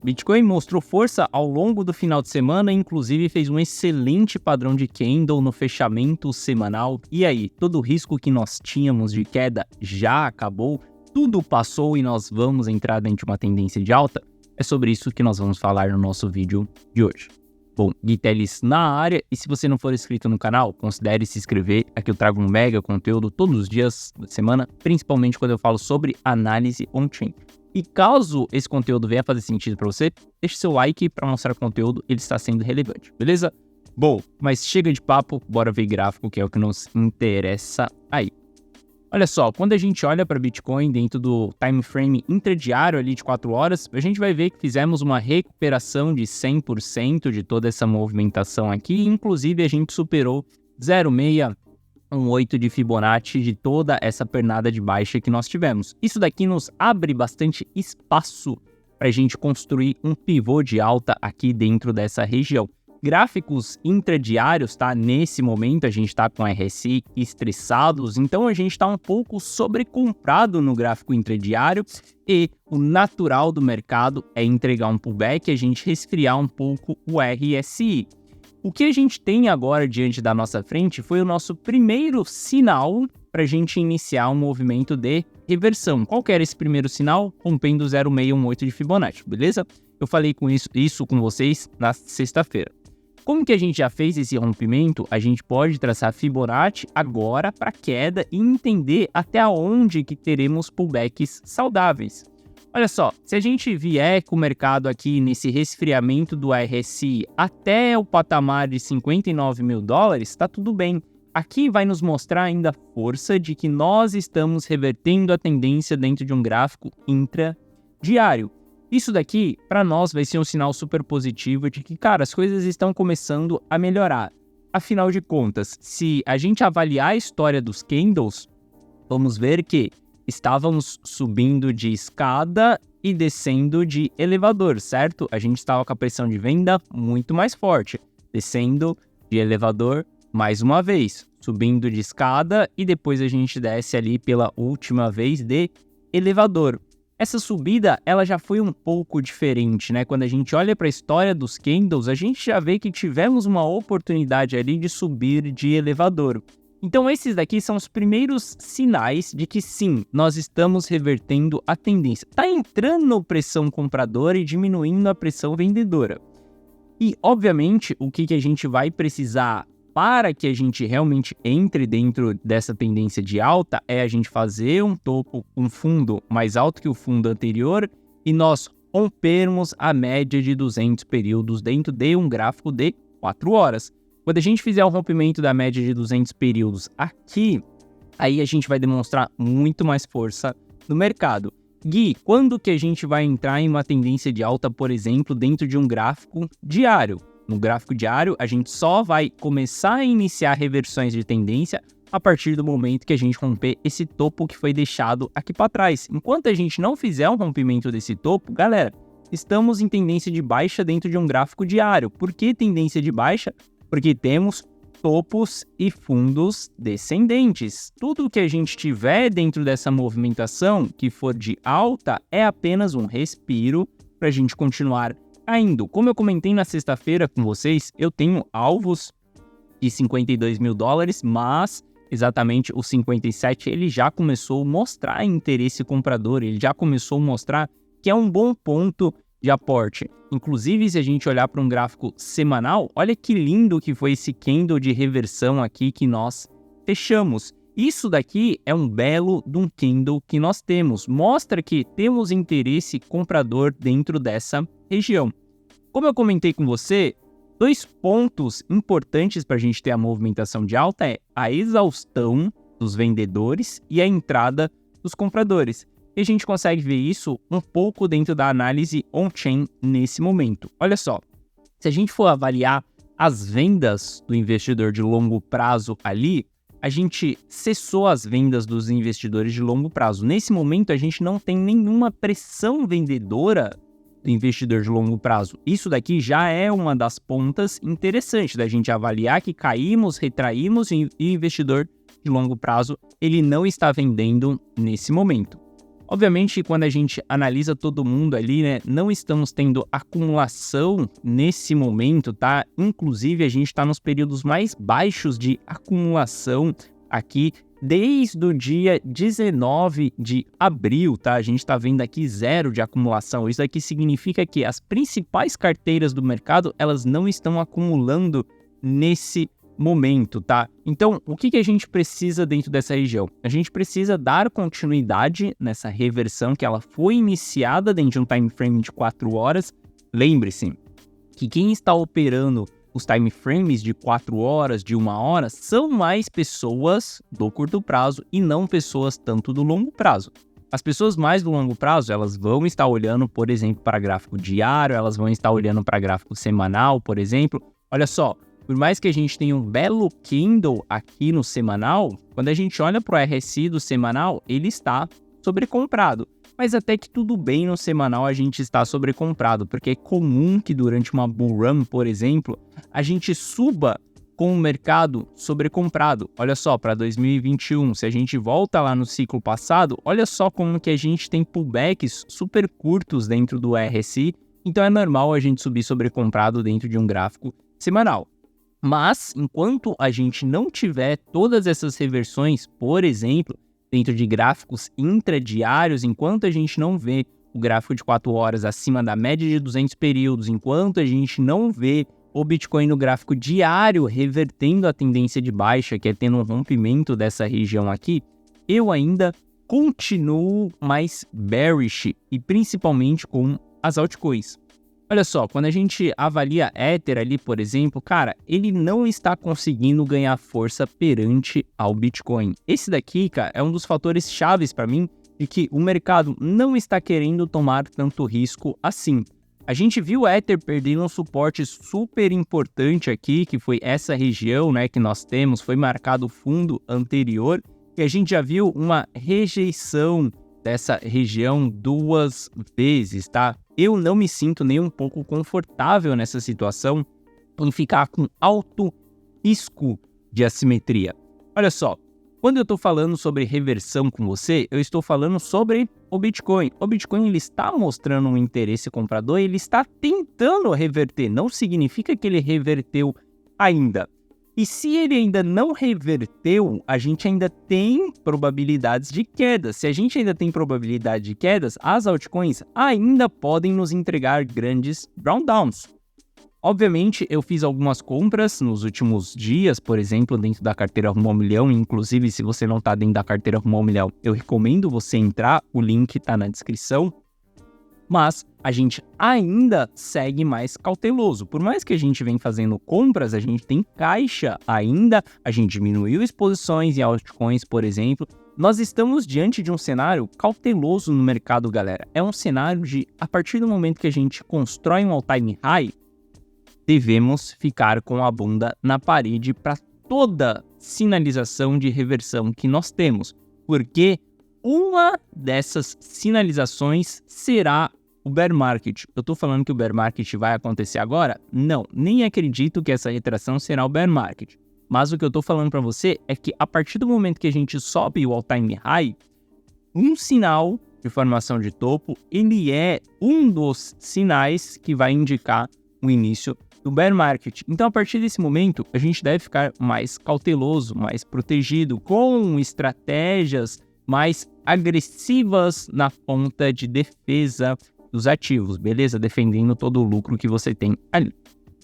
Bitcoin mostrou força ao longo do final de semana, inclusive fez um excelente padrão de candle no fechamento semanal. E aí, todo o risco que nós tínhamos de queda já acabou? Tudo passou e nós vamos entrar dentro de uma tendência de alta? É sobre isso que nós vamos falar no nosso vídeo de hoje. Bom, Gui Telles na área, e se você não for inscrito no canal, considere se inscrever. Aqui eu trago um mega conteúdo todos os dias da semana, principalmente quando eu falo sobre análise on-chain. E caso esse conteúdo venha fazer sentido para você, deixe seu like para mostrar o conteúdo, ele está sendo relevante, beleza? Bom, mas chega de papo, bora ver gráfico, que é o que nos interessa aí. Olha só, quando a gente olha para Bitcoin dentro do time frame intradiário ali de 4 horas, a gente vai ver que fizemos uma recuperação de 100% de toda essa movimentação aqui, inclusive a gente superou 0,618 de Fibonacci de toda essa pernada de baixa que nós tivemos. Isso daqui nos abre bastante espaço para a gente construir um pivô de alta aqui dentro dessa região. Gráficos intradiários, tá? Nesse momento a gente está com RSI estressados, então a gente está um pouco sobrecomprado no gráfico intradiário e o natural do mercado é entregar um pullback e a gente resfriar um pouco o RSI. O que a gente tem agora diante da nossa frente foi o nosso primeiro sinal para a gente iniciar um movimento de reversão. Qual que era esse primeiro sinal? Rompendo 0,618 de Fibonacci, beleza? Eu falei com isso com vocês na sexta-feira. Como que a gente já fez esse rompimento, a gente pode traçar Fibonacci agora para queda e entender até onde que teremos pullbacks saudáveis. Olha só, se a gente vier com o mercado aqui nesse resfriamento do RSI até o patamar de 59 mil dólares, tá tudo bem. Aqui vai nos mostrar ainda a força de que nós estamos revertendo a tendência dentro de um gráfico intradiário. Isso daqui, para nós, vai ser um sinal super positivo de que, cara, as coisas estão começando a melhorar. Afinal de contas, se a gente avaliar a história dos candles, vamos ver que estávamos subindo de escada e descendo de elevador, certo? A gente estava com a pressão de venda muito mais forte, descendo de elevador mais uma vez, subindo de escada e depois a gente desce ali pela última vez de elevador. Essa subida, ela já foi um pouco diferente, né? Quando a gente olha para a história dos candles, a gente já vê que tivemos uma oportunidade ali de subir de elevador. Então esses daqui são os primeiros sinais de que sim, nós estamos revertendo a tendência. Tá entrando pressão compradora e diminuindo a pressão vendedora. E obviamente o que a gente vai precisar para que a gente realmente entre dentro dessa tendência de alta é a gente fazer um topo, um fundo mais alto que o fundo anterior e nós rompermos a média de 200 períodos dentro de um gráfico de 4 horas. Quando a gente fizer o rompimento da média de 200 períodos aqui, aí a gente vai demonstrar muito mais força no mercado. Gui, quando que a gente vai entrar em uma tendência de alta, por exemplo, dentro de um gráfico diário? No gráfico diário, a gente só vai começar a iniciar reversões de tendência a partir do momento que a gente romper esse topo que foi deixado aqui para trás. Enquanto a gente não fizer um rompimento desse topo, galera, estamos em tendência de baixa dentro de um gráfico diário. Por que tendência de baixa? Porque temos topos e fundos descendentes. Tudo que a gente tiver dentro dessa movimentação que for de alta é apenas um respiro para a gente continuar caindo. Como eu comentei na sexta-feira com vocês, eu tenho alvos de 52 mil dólares, mas exatamente o 57 ele já começou a mostrar interesse comprador, ele já começou a mostrar que é um bom ponto de aporte. Inclusive, se a gente olhar para um gráfico semanal, olha que lindo que foi esse candle de reversão aqui que nós fechamos. Isso daqui é um belo de um candle que nós temos. Mostra que temos interesse comprador dentro dessa região. Como eu comentei com você, 2 pontos importantes para a gente ter a movimentação de alta é a exaustão dos vendedores e a entrada dos compradores. E a gente consegue ver isso um pouco dentro da análise on-chain nesse momento. Olha só, se a gente for avaliar as vendas do investidor de longo prazo ali, a gente cessou as vendas dos investidores de longo prazo. Nesse momento, a gente não tem nenhuma pressão vendedora do investidor de longo prazo. Isso daqui já é uma das pontas interessantes da gente avaliar que caímos, retraímos e o investidor de longo prazo ele não está vendendo nesse momento. Obviamente, quando a gente analisa todo mundo ali, né, não estamos tendo acumulação nesse momento, tá? Inclusive, a gente está nos períodos mais baixos de acumulação aqui desde o dia 19 de abril, tá? A gente está vendo aqui 0 de acumulação. Isso aqui significa que as principais carteiras do mercado, elas não estão acumulando nesse momento, tá? Então, o que a gente precisa dentro dessa região? A gente precisa dar continuidade nessa reversão que ela foi iniciada dentro de um time frame de 4 horas. Lembre-se que quem está operando os time frames de 4 horas, de 1 hora, são mais pessoas do curto prazo e não pessoas tanto do longo prazo. As pessoas mais do longo prazo, elas vão estar olhando, por exemplo, para gráfico diário, elas vão estar olhando para gráfico semanal, por exemplo. Olha só, por mais que a gente tenha um belo candle aqui no semanal, quando a gente olha para o RSI do semanal, ele está sobrecomprado. Mas até que tudo bem no semanal a gente está sobrecomprado, porque é comum que durante uma bull run, por exemplo, a gente suba com o mercado sobrecomprado. Olha só, para 2021, se a gente volta lá no ciclo passado, olha só como que a gente tem pullbacks super curtos dentro do RSI, então é normal a gente subir sobrecomprado dentro de um gráfico semanal. Mas, enquanto a gente não tiver todas essas reversões, por exemplo, dentro de gráficos intradiários, enquanto a gente não vê o gráfico de 4 horas acima da média de 200 períodos, enquanto a gente não vê o Bitcoin no gráfico diário revertendo a tendência de baixa, que é tendo um rompimento dessa região aqui, eu ainda continuo mais bearish, e principalmente com as altcoins. Olha só, quando a gente avalia Ether ali, por exemplo, cara, ele não está conseguindo ganhar força perante ao Bitcoin. Esse daqui, cara, é um dos fatores chaves para mim de que o mercado não está querendo tomar tanto risco assim. A gente viu o Ether perdendo um suporte super importante aqui, que foi essa região, né, que nós temos, foi marcado o fundo anterior, e a gente já viu uma rejeição dessa região 2 vezes, tá? Eu não me sinto nem um pouco confortável nessa situação em ficar com alto risco de assimetria. Olha só, quando eu estou falando sobre reversão com você, eu estou falando sobre o Bitcoin. O Bitcoin ele está mostrando um interesse comprador, ele está tentando reverter, não significa que ele reverteu ainda. E se ele ainda não reverteu, a gente ainda tem probabilidades de queda. Se a gente ainda tem probabilidade de quedas, as altcoins ainda podem nos entregar grandes drawdowns. Obviamente, eu fiz algumas compras nos últimos dias, por exemplo, dentro da carteira Rumo ao Milhão. Inclusive, se você não está dentro da carteira Rumo ao Milhão, eu recomendo você entrar, o link está na descrição. Mas a gente ainda segue mais cauteloso. Por mais que a gente venha fazendo compras, a gente tem caixa ainda, a gente diminuiu exposições em altcoins, por exemplo. Nós estamos diante de um cenário cauteloso no mercado, galera. É um cenário de, a partir do momento que a gente constrói um all-time high, devemos ficar com a bunda na parede para toda sinalização de reversão que nós temos. Porque uma dessas sinalizações será o bear market. Eu tô falando que o bear market vai acontecer agora? Não, nem acredito que essa retração será o bear market. Mas o que eu tô falando para você é que a partir do momento que a gente sobe o all-time high, um sinal de formação de topo, ele é um dos sinais que vai indicar o início do bear market. Então, a partir desse momento, a gente deve ficar mais cauteloso, mais protegido, com estratégias mais agressivas na ponta de defesa dos ativos, beleza? Defendendo todo o lucro que você tem ali.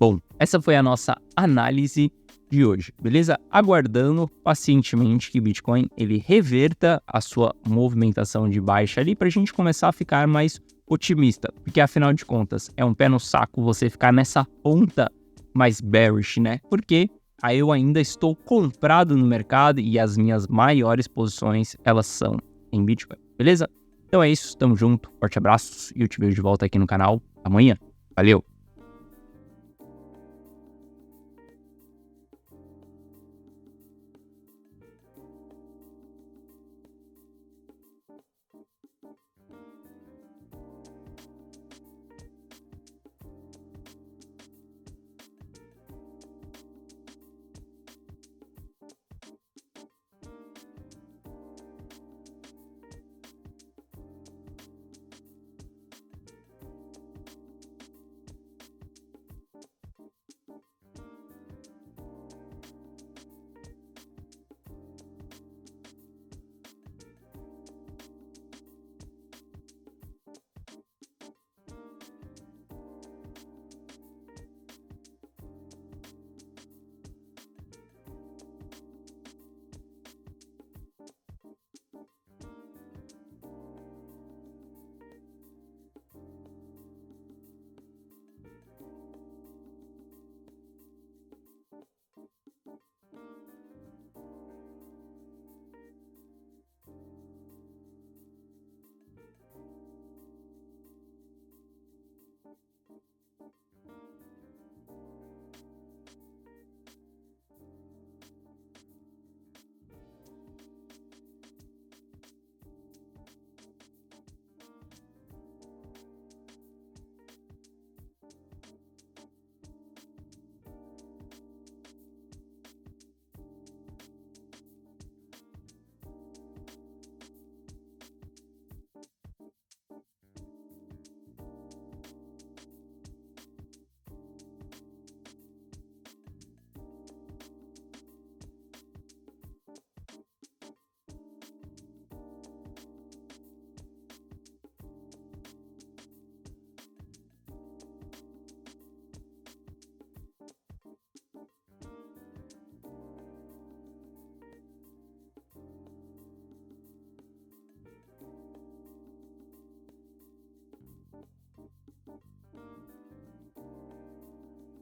Bom, essa foi a nossa análise de hoje, beleza? Aguardando pacientemente que Bitcoin ele reverta a sua movimentação de baixa ali para a gente começar a ficar mais otimista, porque afinal de contas é um pé no saco você ficar nessa ponta mais bearish, né? Porque aí eu ainda estou comprado no mercado e as minhas maiores posições elas são em Bitcoin, beleza? Então é isso, tamo junto, forte abraços e eu te vejo de volta aqui no canal amanhã. Valeu!